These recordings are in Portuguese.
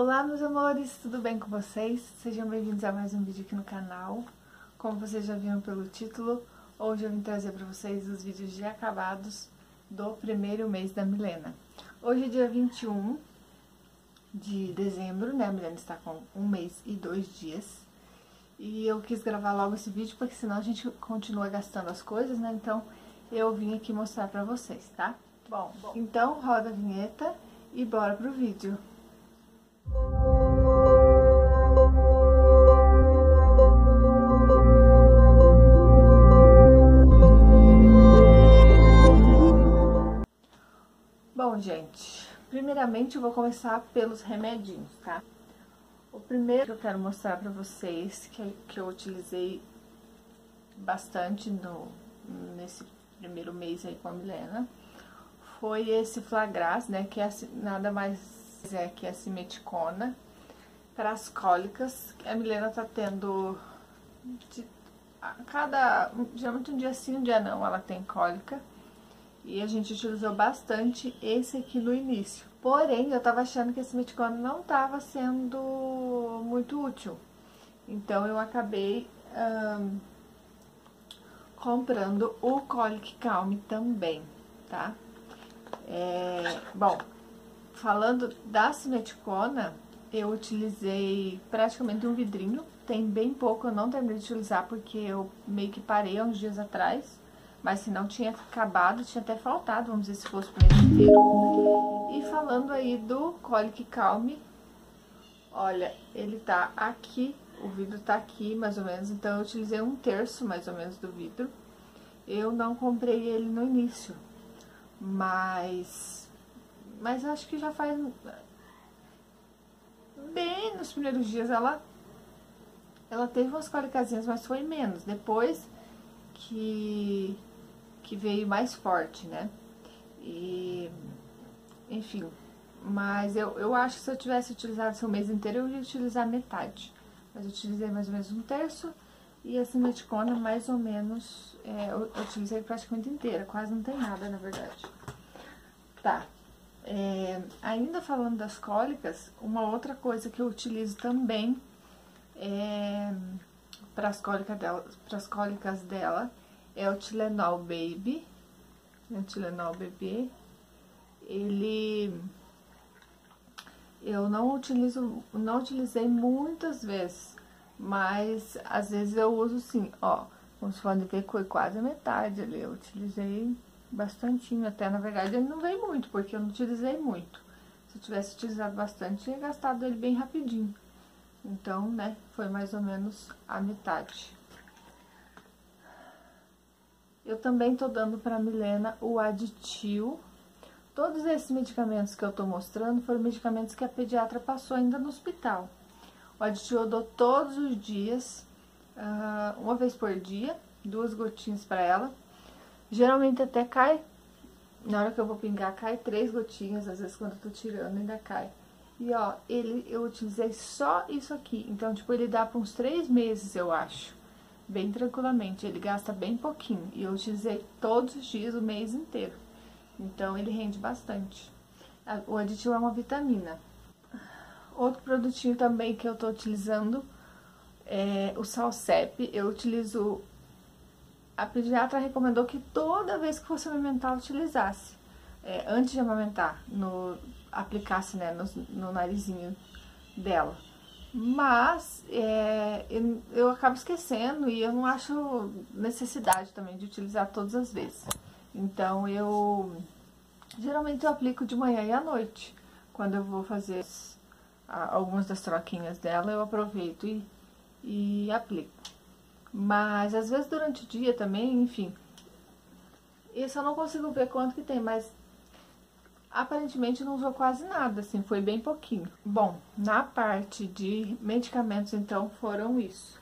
Olá, meus amores, tudo bem com vocês? Sejam bem-vindos a mais um vídeo aqui no canal. Como vocês já viram pelo título, hoje eu vim trazer para vocês os vídeos de acabados do primeiro mês da Milena. Hoje é dia 21 de dezembro, né? A Milena está com 1 mês e 2 dias. E eu quis gravar logo esse vídeo, porque senão a gente continua gastando as coisas, né? Então, eu vim aqui mostrar pra vocês, tá? Bom, então roda a vinheta e bora pro vídeo. Bom, gente, primeiramente eu vou começar pelos remedinhos, tá? O primeiro que eu quero mostrar pra vocês, que eu utilizei bastante nesse primeiro mês aí com a Milena, foi esse Flagrás, né, que é nada mais é que a simeticona para as cólicas. A Milena tá tendo geralmente um dia sim, um dia não, ela tem cólica. E a gente utilizou bastante esse aqui no início. Porém, eu tava achando que esse simeticona não tava sendo muito útil. Então, eu acabei comprando o Colic Calm também, tá? Bom, falando da simeticona, eu utilizei praticamente um vidrinho. Tem bem pouco, eu não terminei de utilizar porque eu meio que parei há uns dias atrás. Mas se não tinha acabado, tinha até faltado, vamos dizer, se fosse pro mês inteiro. E falando aí do Colic Calm, olha, ele tá aqui, o vidro tá aqui mais ou menos, então eu utilizei 1/3 mais ou menos do vidro. Eu não comprei ele no início, mas acho que já faz bem nos primeiros dias ela teve umas cólicazinhas, mas foi menos, depois que veio mais forte, né? E, enfim, mas eu acho que se eu tivesse utilizado esse mês inteiro, eu ia utilizar metade. Mas eu utilizei mais ou menos 1/3 e a simeticona mais ou menos, eu utilizei praticamente inteira, quase não tem nada, na verdade. Tá. Ainda falando das cólicas, uma outra coisa que eu utilizo também para as cólicas dela é o Tylenol Baby. O Tylenol Bebê, eu não utilizei muitas vezes, mas às vezes eu uso sim, ó. Como vocês podem ver, foi quase a metade ali. Eu utilizei bastantinho, até na verdade ele não veio muito, porque eu não utilizei muito. Se eu tivesse utilizado bastante, tinha gastado ele bem rapidinho. Então, né, foi mais ou menos a metade. Eu também tô dando pra Milena o Aditil. Todos esses medicamentos que eu tô mostrando foram medicamentos que a pediatra passou ainda no hospital. O Aditil eu dou todos os dias, uma vez por dia, 2 gotinhas pra ela. Geralmente até cai, na hora que eu vou pingar, cai 3 gotinhas, às vezes quando eu tô tirando ainda cai. E ó, eu utilizei só isso aqui, então tipo, ele dá pra uns 3 meses, eu acho. Bem tranquilamente, ele gasta bem pouquinho. E eu utilizei todos os dias, o mês inteiro. Então, ele rende bastante. O Aditil é uma vitamina. Outro produtinho também que eu tô utilizando é o Salsep. Eu utilizo... A pediatra recomendou que toda vez que fosse amamentar, eu utilizasse. Antes de amamentar, aplicasse, né, no narizinho dela. Mas eu acabo esquecendo e eu não acho necessidade também de utilizar todas as vezes. Então, geralmente eu aplico de manhã e à noite. Quando eu vou fazer algumas das troquinhas dela, eu aproveito e aplico. Mas, às vezes, durante o dia também, enfim. Isso eu não consigo ver quanto que tem, mas... Aparentemente não usou quase nada, assim, foi bem pouquinho. Bom, na parte de medicamentos, então, foram isso.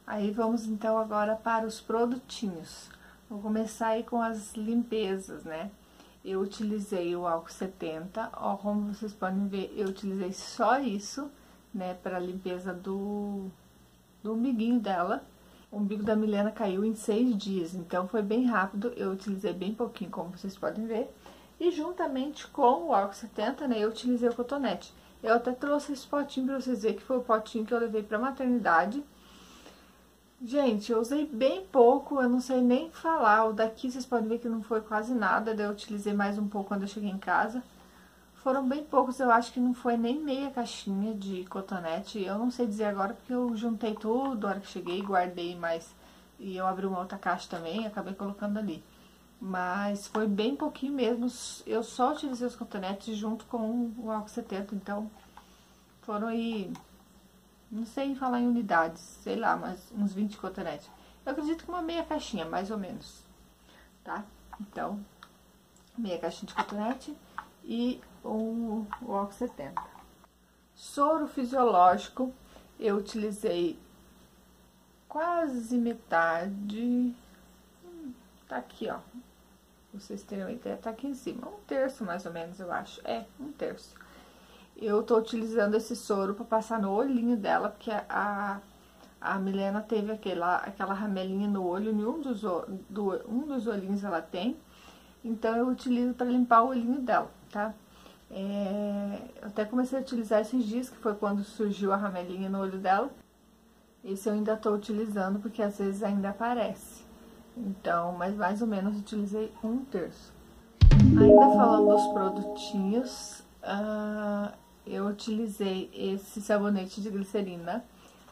Aí vamos, então, agora para os produtinhos. Vou começar aí com as limpezas, né? Eu utilizei o álcool 70, ó, como vocês podem ver, eu utilizei só isso, né, para limpeza do umbiguinho dela. O umbigo da Milena caiu em 6 dias, então foi bem rápido, eu utilizei bem pouquinho, como vocês podem ver. E juntamente com o álcool 70, né, eu utilizei o cotonete. Eu até trouxe esse potinho pra vocês verem, que foi o potinho que eu levei pra maternidade. Gente, eu usei bem pouco, eu não sei nem falar. O daqui vocês podem ver que não foi quase nada, daí eu utilizei mais um pouco quando eu cheguei em casa. Foram bem poucos, eu acho que não foi nem meia caixinha de cotonete. Eu não sei dizer agora porque eu juntei tudo na hora que cheguei, guardei mais. E eu abri uma outra caixa também e acabei colocando ali. Mas foi bem pouquinho mesmo, eu só utilizei os cotonetes junto com o álcool 70, então foram aí... Não sei falar em unidades, sei lá, mas uns 20 cotonetes. Eu acredito que uma meia caixinha, mais ou menos, tá? Então, meia caixinha de cotonete e o álcool 70. Soro fisiológico, eu utilizei quase metade. Tá aqui, ó. Pra vocês terem uma ideia, tá aqui em cima. Um terço, mais ou menos, eu acho. É, um terço. Eu tô utilizando esse soro pra passar no olhinho dela, porque a Milena teve aquela ramelinha no olho, em um dos olhinhos ela tem. Então, eu utilizo pra limpar o olhinho dela, tá? Eu até comecei a utilizar esses dias, que foi quando surgiu a ramelinha no olho dela. Esse eu ainda tô utilizando, porque às vezes ainda aparece. Então, mas mais ou menos utilizei um terço. Ainda falando dos produtinhos... eu utilizei esse sabonete de glicerina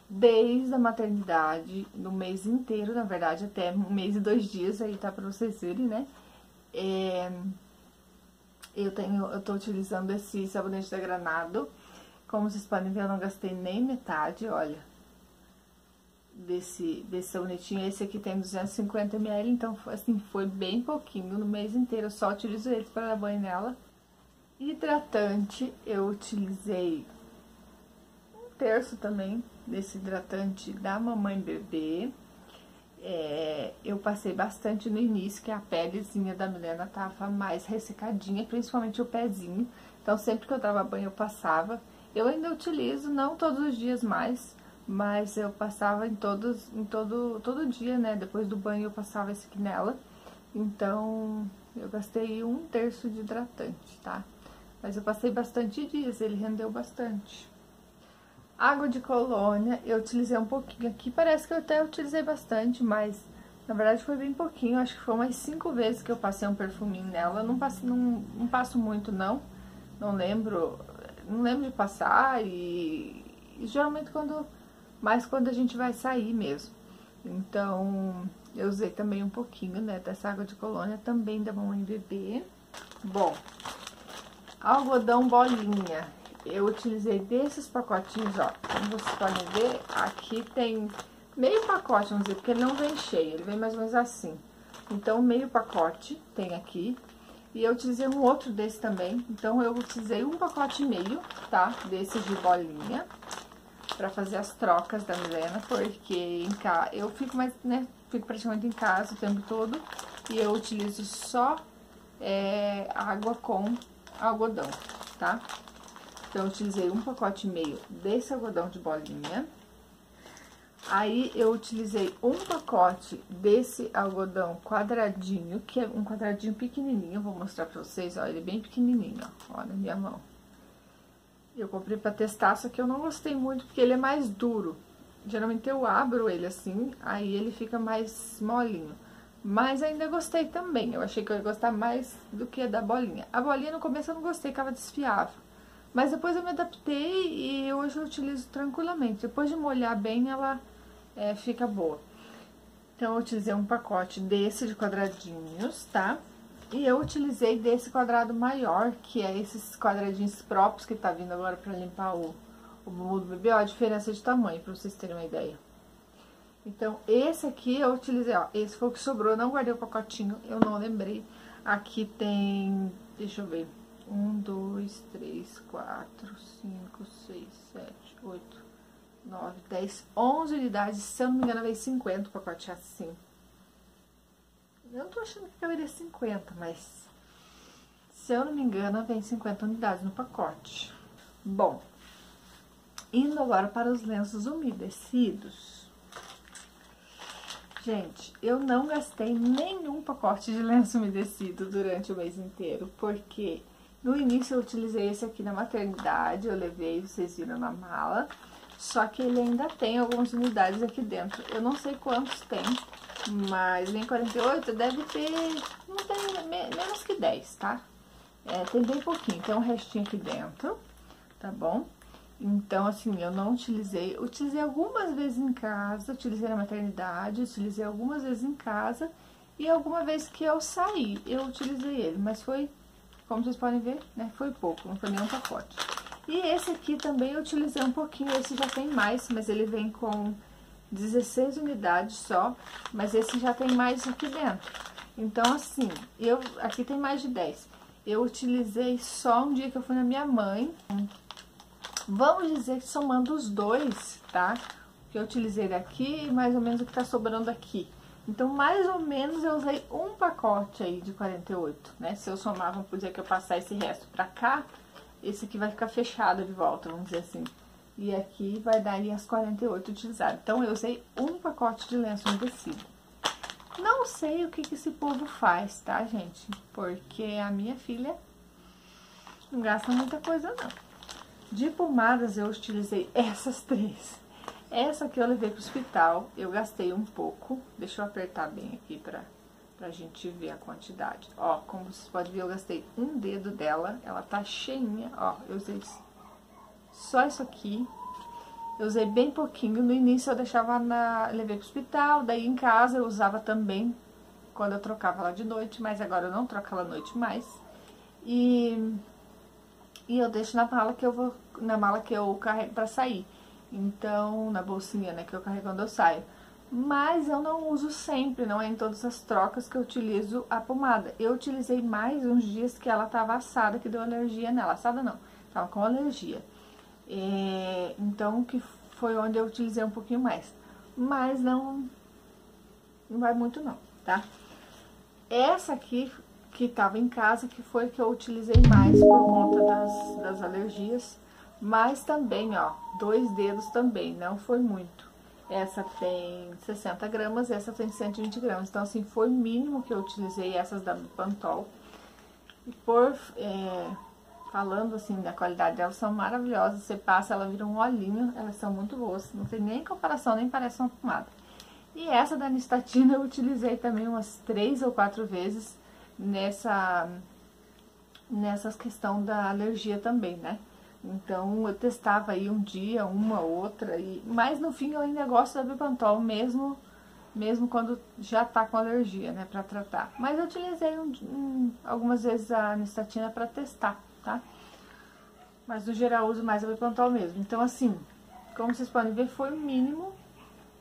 desde a maternidade, no mês inteiro, na verdade, até um mês e 2 dias, aí tá pra vocês verem, né? Eu tô utilizando esse sabonete da Granado. Como vocês podem ver, eu não gastei nem metade, olha, desse sabonetinho. Esse aqui tem 250 ml, então, assim, foi bem pouquinho no mês inteiro, eu só utilizo ele para dar banho nela. Hidratante, eu utilizei um terço também desse hidratante da Mamãe Bebê. Eu passei bastante no início, que a pelezinha da Milena tava mais ressecadinha, principalmente o pezinho. Então, sempre que eu dava banho, eu passava. Eu ainda utilizo, não todos os dias mais, mas eu passava todo dia, né? Depois do banho, eu passava esse aqui nela. Então, eu gastei um terço de hidratante, tá? Mas eu passei bastante dias, ele rendeu bastante. Água de colônia, eu utilizei um pouquinho aqui. Parece que eu até utilizei bastante, mas na verdade foi bem pouquinho. Acho que foi umas 5 vezes que eu passei um perfuminho nela. Não passo muito, não. Não lembro de passar e geralmente mais quando a gente vai sair mesmo. Então, eu usei também um pouquinho, né, dessa água de colônia, também da Mamãe Bebê. Bom... Algodão bolinha, eu utilizei desses pacotinhos, ó, como vocês podem ver, aqui tem meio pacote, vamos dizer, porque ele não vem cheio, ele vem mais ou menos assim. Então, meio pacote tem aqui, e eu utilizei um outro desse também, então eu utilizei um pacote e meio, tá, desses de bolinha, pra fazer as trocas da Milena, porque eu fico mais, né, fico praticamente em casa o tempo todo, e eu utilizo só água com algodão, tá? Então, eu utilizei um pacote e meio desse algodão de bolinha. Aí, eu utilizei um pacote desse algodão quadradinho, que é um quadradinho pequenininho. Vou mostrar pra vocês, ó, ele é bem pequenininho, ó, na minha mão. Eu comprei pra testar, só que eu não gostei muito, porque ele é mais duro. Geralmente, eu abro ele assim, aí ele fica mais molinho. Mas ainda gostei também, eu achei que eu ia gostar mais do que da bolinha. A bolinha no começo eu não gostei, que ela desfiava. Mas depois eu me adaptei e hoje eu utilizo tranquilamente. Depois de molhar bem, ela fica boa. Então, eu utilizei um pacote desse de quadradinhos, tá? E eu utilizei desse quadrado maior, que é esses quadradinhos próprios que tá vindo agora pra limpar o bumbum do bebê. Ó, a diferença de tamanho, pra vocês terem uma ideia. Então, esse aqui eu utilizei, ó, esse foi o que sobrou, eu não guardei o pacotinho, eu não lembrei. Aqui tem, deixa eu ver, 1, 2, 3, 4, 5, 6, 7, 8, 9, 10, 11 unidades, se eu não me engano veio 50 o pacote assim. Eu não tô achando que caberia 50, mas se eu não me engano vem 50 unidades no pacote. Bom, indo agora para os lenços umedecidos. Gente, eu não gastei nenhum pacote de lenço umedecido durante o mês inteiro, porque No início eu utilizei esse aqui na maternidade, eu levei, vocês viram, na mala. Só que ele ainda tem algumas unidades aqui dentro. Eu não sei quantos tem, mas em 48 deve ter, não tem, menos que 10, tá? Tem bem pouquinho, tem um restinho aqui dentro, tá bom? Então, assim, eu não utilizei algumas vezes em casa, utilizei na maternidade, utilizei algumas vezes em casa, e alguma vez que eu saí, eu utilizei ele, mas foi, como vocês podem ver, né, foi pouco, não foi nenhum pacote. E esse aqui também eu utilizei um pouquinho, esse já tem mais, mas ele vem com 16 unidades só, mas esse já tem mais aqui dentro. Então, assim, aqui tem mais de 10. Eu utilizei só um dia que eu fui na minha mãe. Vamos dizer que somando os dois, tá? O que eu utilizei daqui e mais ou menos o que tá sobrando aqui. Então, mais ou menos eu usei um pacote aí de 48, né? Se eu somar, vamos dizer que eu passar esse resto pra cá, esse aqui vai ficar fechado de volta, vamos dizer assim. E aqui vai dar ali as 48 utilizadas. Então, eu usei um pacote de lenço umedecido. Não sei o que esse povo faz, tá, gente? Porque a minha filha não gasta muita coisa, não. De pomadas, eu utilizei essas 3. Essa aqui eu levei pro hospital, eu gastei um pouco. Deixa eu apertar bem aqui pra gente ver a quantidade. Ó, como vocês podem ver, eu gastei um dedo dela, ela tá cheinha, ó, eu usei só isso aqui. Eu usei bem pouquinho, no início eu deixava levei pro hospital, daí em casa eu usava também quando eu trocava ela de noite, mas agora eu não troco ela à noite mais. E eu deixo na mala que eu carrego pra sair. Então, na bolsinha, né, que eu carrego quando eu saio. Mas eu não uso sempre, não é em todas as trocas que eu utilizo a pomada. Eu utilizei mais uns dias que ela tava assada, que deu alergia nela. Assada não, tava com alergia. Então, que foi onde eu utilizei um pouquinho mais. Mas não vai muito não, tá? Essa aqui que tava em casa, que foi que eu utilizei mais por conta das alergias. Mas também, ó, 2 dedos também, não foi muito. Essa tem 60 gramas, essa tem 120 gramas. Então, assim, foi o mínimo que eu utilizei essas da Pantol. E falando, assim, da qualidade delas, são maravilhosas. Você passa, ela vira um olhinho, elas são muito boas. Não tem nem comparação, nem parece uma pomada. E essa da Nistatina eu utilizei também umas 3 ou 4 vezes nessa questão da alergia também, né? Então, eu testava aí um dia, uma, outra, mas no fim eu ainda gosto da Bepantol, mesmo quando já tá com alergia, né, pra tratar. Mas eu utilizei algumas vezes a Nistatina pra testar, tá? Mas no geral eu uso mais a Bepantol mesmo. Então, assim, como vocês podem ver, foi o mínimo.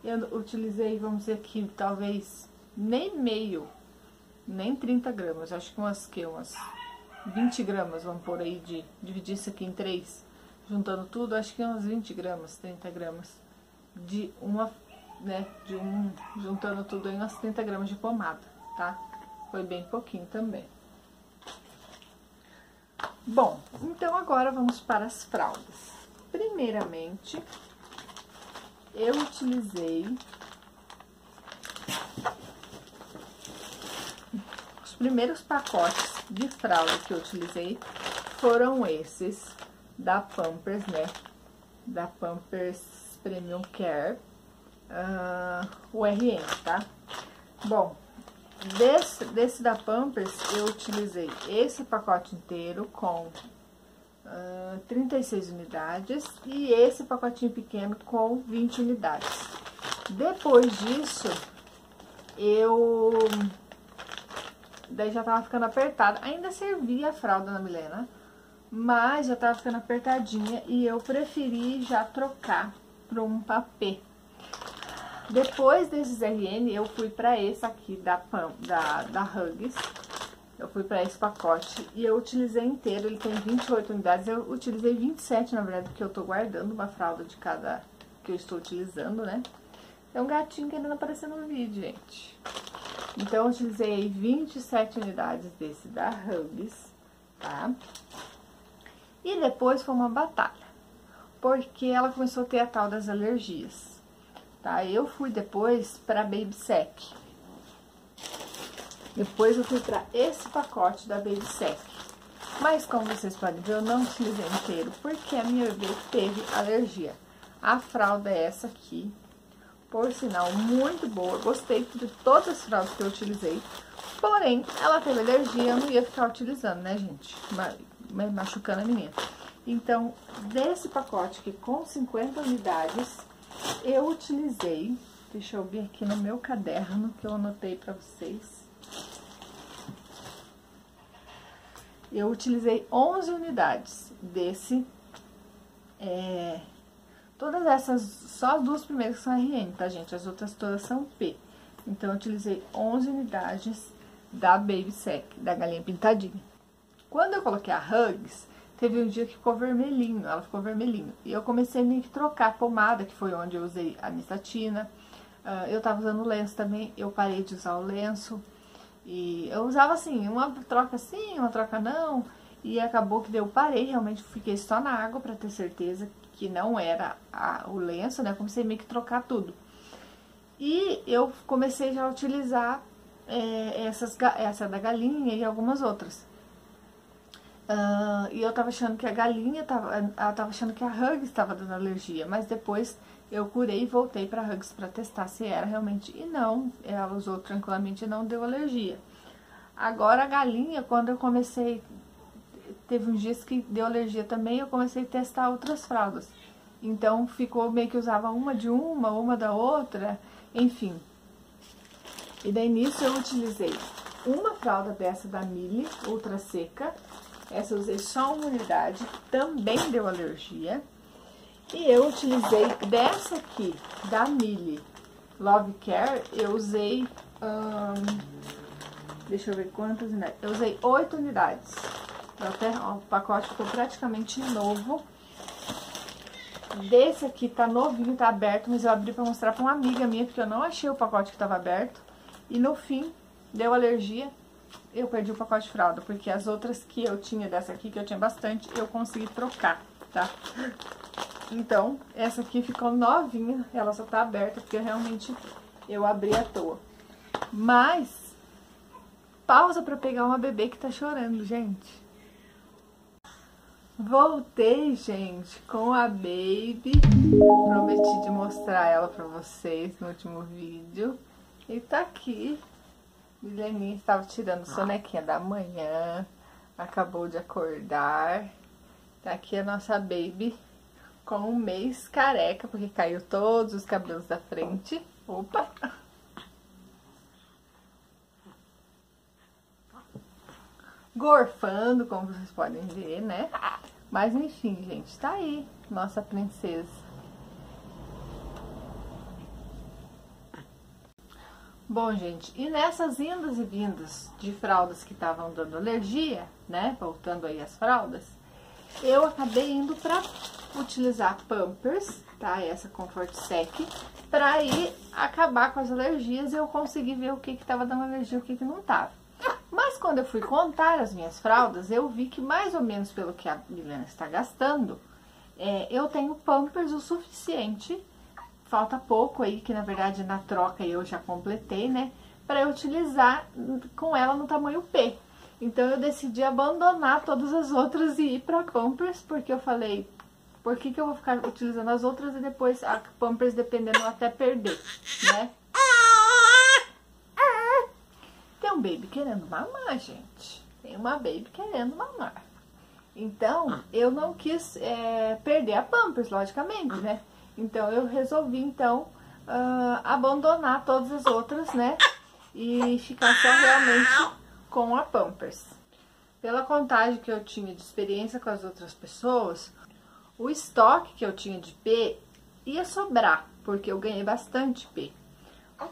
Eu utilizei, vamos dizer aqui, talvez nem meio, nem 30 gramas, acho que umas 20 gramas, vamos por aí, dividir isso aqui em 3, juntando tudo, acho que umas 20 gramas, 30 gramas, juntando tudo aí, umas 30 gramas de pomada, tá? Foi bem pouquinho também. Bom, então agora vamos para as fraldas. Primeiramente, eu utilizei os primeiros pacotes de fralda que eu utilizei foram esses da Pampers, né? Da Pampers Premium Care, o RN, tá? Bom, desse da Pampers eu utilizei esse pacote inteiro com 36 unidades e esse pacotinho pequeno com 20 unidades. Depois disso, daí já tava ficando apertada. Ainda servia a fralda na Milena, mas já tava ficando apertadinha e eu preferi já trocar para um papê. Depois desses RN, eu fui para esse aqui da Huggies. Eu fui para esse pacote e eu utilizei inteiro. Ele tem 28 unidades. Eu utilizei 27, na verdade, porque eu tô guardando uma fralda de cada que eu estou utilizando, né? É um gatinho que ainda não apareceu no vídeo, gente. Então, eu utilizei 27 unidades desse da Huggies, tá? E depois foi uma batalha, porque ela começou a ter a tal das alergias, tá? Eu fui depois pra Baby Sec. Depois eu fui pra esse pacote da Baby Sec. Mas como vocês podem ver, eu não utilizei inteiro, porque a minha bebê teve alergia. A fralda é essa aqui, por sinal, muito boa. Gostei de todas as fraldas que eu utilizei. Porém, ela teve alergia, eu não ia ficar utilizando, né, gente? Machucando a menina. Então, desse pacote aqui com 50 unidades, eu utilizei... Deixa eu ver aqui no meu caderno, que eu anotei pra vocês. Eu utilizei 11 unidades desse... Todas essas, só as duas primeiras são RN, tá, gente? As outras todas são P. Então, eu utilizei 11 unidades da Baby Sec, da galinha pintadinha. Quando eu coloquei a Huggies, teve um dia que ficou vermelhinho, ela ficou vermelhinho. E eu comecei a que trocar a pomada, que foi onde eu usei a Nistatina. Eu tava usando o lenço também, eu parei de usar o lenço. E eu usava assim, uma troca sim, uma troca não. E acabou que eu parei, realmente fiquei só na água pra ter certeza que não era o lenço, né? Eu comecei meio que trocar tudo. E eu comecei já a utilizar essa da galinha e algumas outras. E eu tava achando que a galinha ela tava achando que a Huggies estava dando alergia, mas depois eu curei e voltei pra Huggies pra testar se era realmente, e não, ela usou tranquilamente e não deu alergia. Agora a galinha, quando eu comecei, teve uns dias que deu alergia também, eu comecei a testar outras fraldas. Então ficou meio que usava uma de uma da outra, enfim. E daí nisso eu utilizei uma fralda dessa da Mili, ultra seca. Essa eu usei só uma unidade, também deu alergia. E eu utilizei dessa aqui, da Mili Love Care, eu usei, deixa eu ver quantas unidades, eu usei 8 unidades. O pacote ficou praticamente novo. Desse aqui tá novinho, tá aberto, mas eu abri pra mostrar pra uma amiga minha, porque eu não achei o pacote que tava aberto. E no fim, deu alergia, eu perdi o pacote de fralda, porque as outras que eu tinha dessa aqui, que eu tinha bastante, eu consegui trocar, tá? Então, essa aqui ficou novinha, ela só tá aberta, porque realmente eu abri à toa. Mas, pausa pra pegar uma bebê que tá chorando, gente. Voltei, gente, com a Baby. Prometi de mostrar ela pra vocês no último vídeo. E tá aqui. Mileninha estava tirando sonequinha da manhã. Acabou de acordar. Tá aqui a nossa Baby com um mês careca, porque caiu todos os cabelos da frente. Opa! Gorfando, como vocês podem ver, né? Mas enfim, gente, tá aí, nossa princesa. Bom, gente, e nessas indas e vindas de fraldas que estavam dando alergia, né? Voltando aí as fraldas, eu acabei indo pra utilizar Pampers, tá? Essa Comfort Sec, pra ir acabar com as alergias e eu consegui ver o que tava dando alergia e o que não tava. Mas quando eu fui contar as minhas fraldas, eu vi que mais ou menos pelo que a Milena está gastando, eu tenho Pampers o suficiente, falta pouco aí, que na verdade na troca eu já completei, né, para eu utilizar com ela no tamanho P. Então eu decidi abandonar todas as outras e ir para Pampers, porque eu falei, por que eu vou ficar utilizando as outras e depois a Pampers dependendo eu até perder, né? Tem um baby querendo mamar, gente. Tem uma baby querendo mamar. Então, eu não quis perder a Pampers, logicamente, né? Então, eu resolvi, então, abandonar todas as outras, né? E ficar só realmente com a Pampers. Pela contagem que eu tinha de experiência com as outras pessoas, o estoque que eu tinha de P ia sobrar, porque eu ganhei bastante P.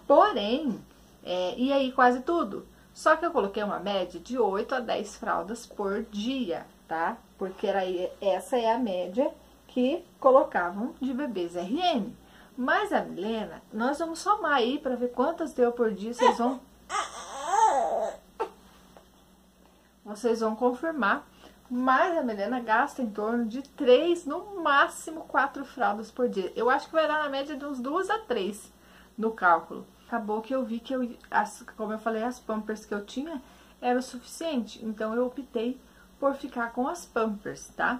Porém... e aí quase tudo. Só que eu coloquei uma média de 8 a 10 fraldas por dia, tá? Porque essa é a média que colocavam de bebês RN. Mas a Milena, nós vamos somar aí pra ver quantas deu por dia, vocês vão confirmar. Mas a Milena gasta em torno de 3, no máximo 4 fraldas por dia. Eu acho que vai dar na média de uns 2 a 3 no cálculo. Acabou que eu vi que como eu falei, as Pampers que eu tinha era o suficiente. Então eu optei por ficar com as Pampers, tá?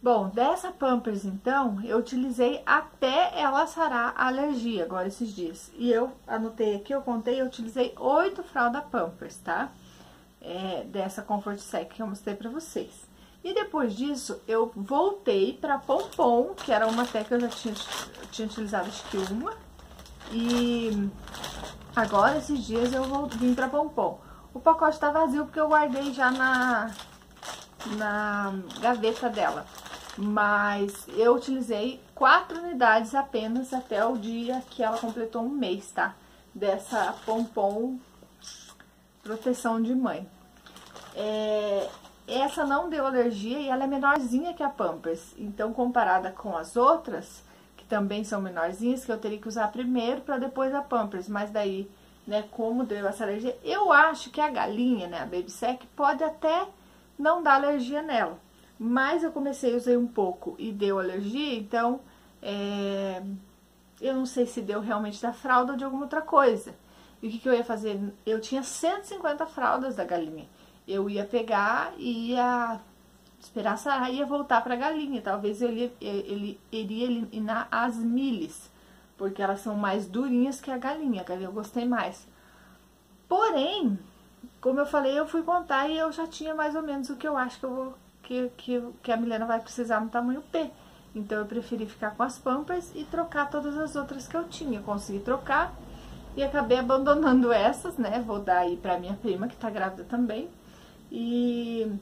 Bom, dessa Pampers, então, eu utilizei até ela sarar a alergia agora esses dias. E eu anotei aqui, eu contei, eu utilizei 8 fraldas Pampers, tá? Dessa Comfort Sec que eu mostrei pra vocês. E depois disso, eu voltei pra Pompom, que era uma até que eu já tinha utilizado, acho que uma. E agora, esses dias, eu vim pra Pompom. O pacote tá vazio porque eu guardei já na gaveta dela. Mas eu utilizei 4 unidades apenas até o dia que ela completou um mês, tá? Dessa Pompom proteção de mãe. Essa não deu alergia e ela é menorzinha que a Pampers. Então, comparada com as outras, que também são menorzinhas, que eu teria que usar primeiro para depois a Pampers. Mas daí, né, como deu essa alergia, eu acho que a galinha, né, a Baby Sec, pode até não dar alergia nela. Mas eu usei um pouco e deu alergia, então eu não sei se deu realmente da fralda ou de alguma outra coisa. E o que eu ia fazer? Eu tinha 150 fraldas da galinha. Eu ia pegar e ia esperar sarar e ia voltar pra galinha. Talvez ele iria eliminar as milis, porque elas são mais durinhas que a galinha eu gostei mais. Porém, como eu falei, eu fui contar e eu já tinha mais ou menos o que eu acho que a Milena vai precisar no tamanho P. Então eu preferi ficar com as Pampers e trocar todas as outras que eu tinha. Eu consegui trocar e acabei abandonando essas, né? Vou dar aí pra minha prima, que tá grávida também. E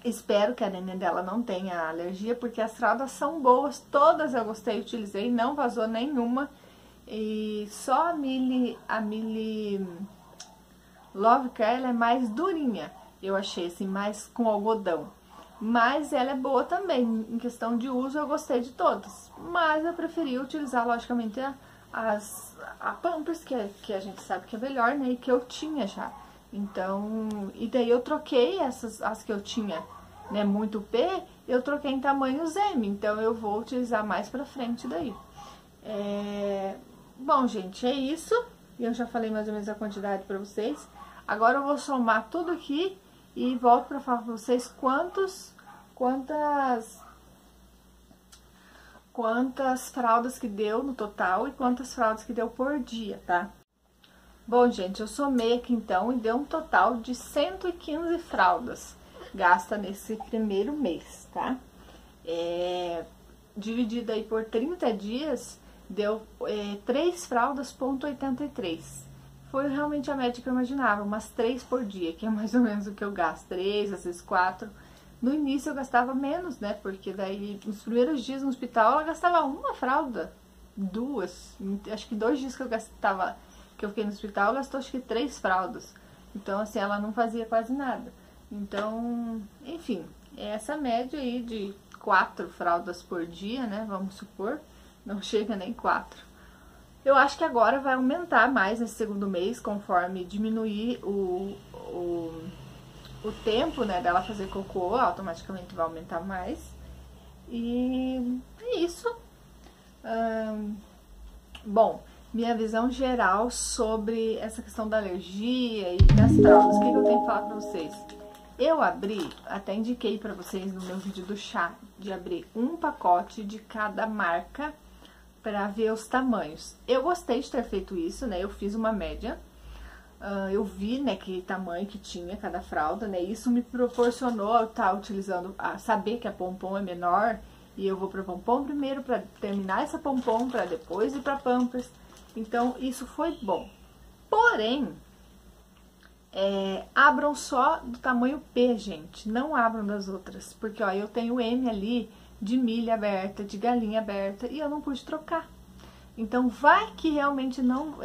espero que a neném dela não tenha alergia, porque as fraldas são boas, todas eu gostei, utilizei, não vazou nenhuma. E só a Mili Love Care, ela é mais durinha, eu achei, assim, mais com algodão. Mas ela é boa também, em questão de uso eu gostei de todas. Mas eu preferi utilizar, logicamente, a Pampers, que a gente sabe que é melhor, né, e que eu tinha já. Então, e daí eu troquei as que eu tinha, né, muito P, eu troquei em tamanhos M, então eu vou utilizar mais pra frente daí. Bom, gente, é isso. Eu já falei mais ou menos a quantidade pra vocês. Agora eu vou somar tudo aqui e volto pra falar pra vocês quantas fraldas que deu no total e quantas fraldas que deu por dia, tá? Bom, gente, eu somei aqui então e deu um total de 115 fraldas gasta nesse primeiro mês, tá? Dividido aí por 30 dias, deu 3 fraldas, ponto 83. Foi realmente a média que eu imaginava, umas 3 por dia, que é mais ou menos o que eu gasto, 3, às vezes 4. No início eu gastava menos, né, porque daí nos primeiros dias no hospital ela gastava uma fralda, 2, acho que 2 dias que eu fiquei no hospital, ela gastou acho que 3 fraldas. Então, assim, ela não fazia quase nada. Então, enfim, é essa média aí de 4 fraldas por dia, né, vamos supor, não chega nem 4. Eu acho que agora vai aumentar mais nesse segundo mês, conforme diminuir o tempo, né, dela fazer cocô, automaticamente vai aumentar mais. E é isso. Bom, minha visão geral sobre essa questão da alergia e das fraldas, o que eu tenho que falar pra vocês? Eu abri, até indiquei pra vocês no meu vídeo do chá, de abrir um pacote de cada marca pra ver os tamanhos. Eu gostei de ter feito isso, né, eu fiz uma média, eu vi, né, que tamanho que tinha cada fralda, né, isso me proporcionou estar utilizando, saber que a Pompom é menor, e eu vou pra Pompom primeiro pra terminar essa Pompom, pra depois ir pra Pampers. Então, isso foi bom. Porém, abram só do tamanho P, gente. Não abram das outras. Porque, ó, eu tenho M ali de milha aberta, de galinha aberta, e eu não pude trocar. Então, vai que realmente não...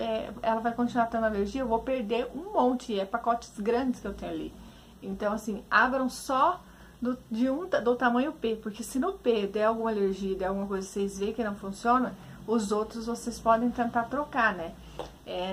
ela vai continuar tendo alergia, eu vou perder um monte. É pacotes grandes que eu tenho ali. Então, assim, abram só do tamanho P. Porque se no P der alguma alergia, der alguma coisa que vocês veem que não funciona... Os outros vocês podem tentar trocar, né?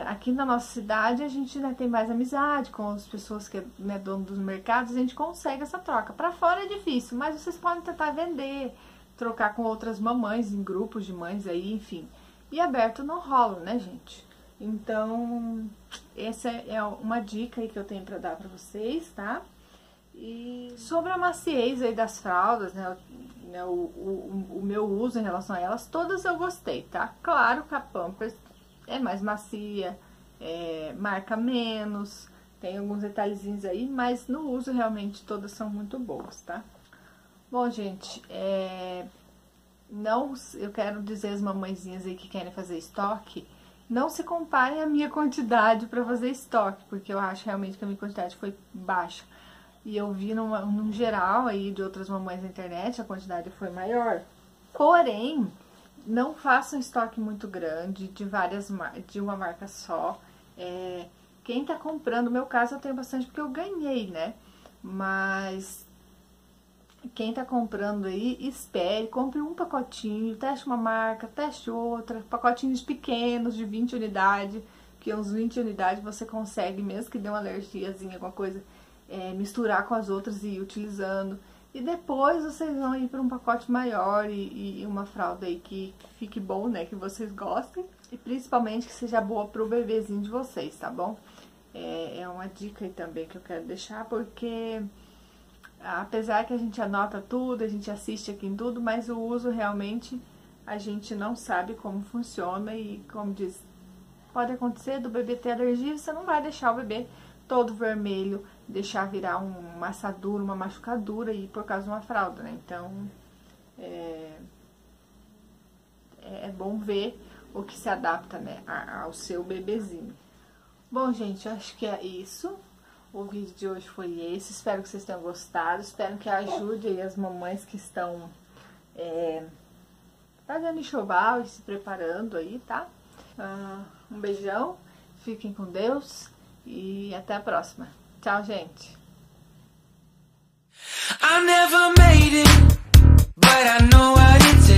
Aqui na nossa cidade a gente, né, tem mais amizade com as pessoas que né, dono dos mercados, a gente consegue essa troca. Pra fora é difícil, mas vocês podem tentar vender, trocar com outras mamães, em grupos de mães aí, enfim. E aberto não rola, né, gente? Então, essa é uma dica aí que eu tenho pra dar pra vocês, tá? E sobre a maciez aí das fraldas, né, o meu uso em relação a elas, todas eu gostei, tá? Claro que a Pampers é mais macia, marca menos, tem alguns detalhezinhos aí, mas no uso realmente todas são muito boas, tá? Bom, gente, eu quero dizer às mamãezinhas aí que querem fazer estoque, não se comparem a minha quantidade para fazer estoque, porque eu acho realmente que a minha quantidade foi baixa. E eu vi num geral aí de outras mamães na internet, a quantidade foi maior. Porém, não façam estoque muito grande de uma marca só. Quem tá comprando, no meu caso eu tenho bastante porque eu ganhei, né? Mas quem tá comprando aí, espere, compre um pacotinho, teste uma marca, teste outra, pacotinhos pequenos de 20 unidades, que uns 20 unidades você consegue, mesmo que dê uma alergiazinha, alguma coisa, misturar com as outras e ir utilizando. E depois vocês vão ir para um pacote maior e uma fralda aí que fique bom, né, que vocês gostem. E principalmente que seja boa pro bebezinho de vocês, tá bom? É uma dica aí também que eu quero deixar, porque apesar que a gente anota tudo, a gente assiste aqui em tudo, mas o uso realmente a gente não sabe como funciona e, como diz, pode acontecer do bebê ter alergia, você não vai deixar o bebê todo vermelho, deixar virar uma assadura, uma machucadura aí por causa de uma fralda, né? Então, é bom ver o que se adapta, né, ao seu bebezinho. Bom, gente, eu acho que é isso. O vídeo de hoje foi esse. Espero que vocês tenham gostado. Espero que ajude aí as mamães que estão fazendo enxoval e se preparando aí, tá? Um beijão. Fiquem com Deus. E até a próxima. Tchau, gente. I never made it, but I know what it takes.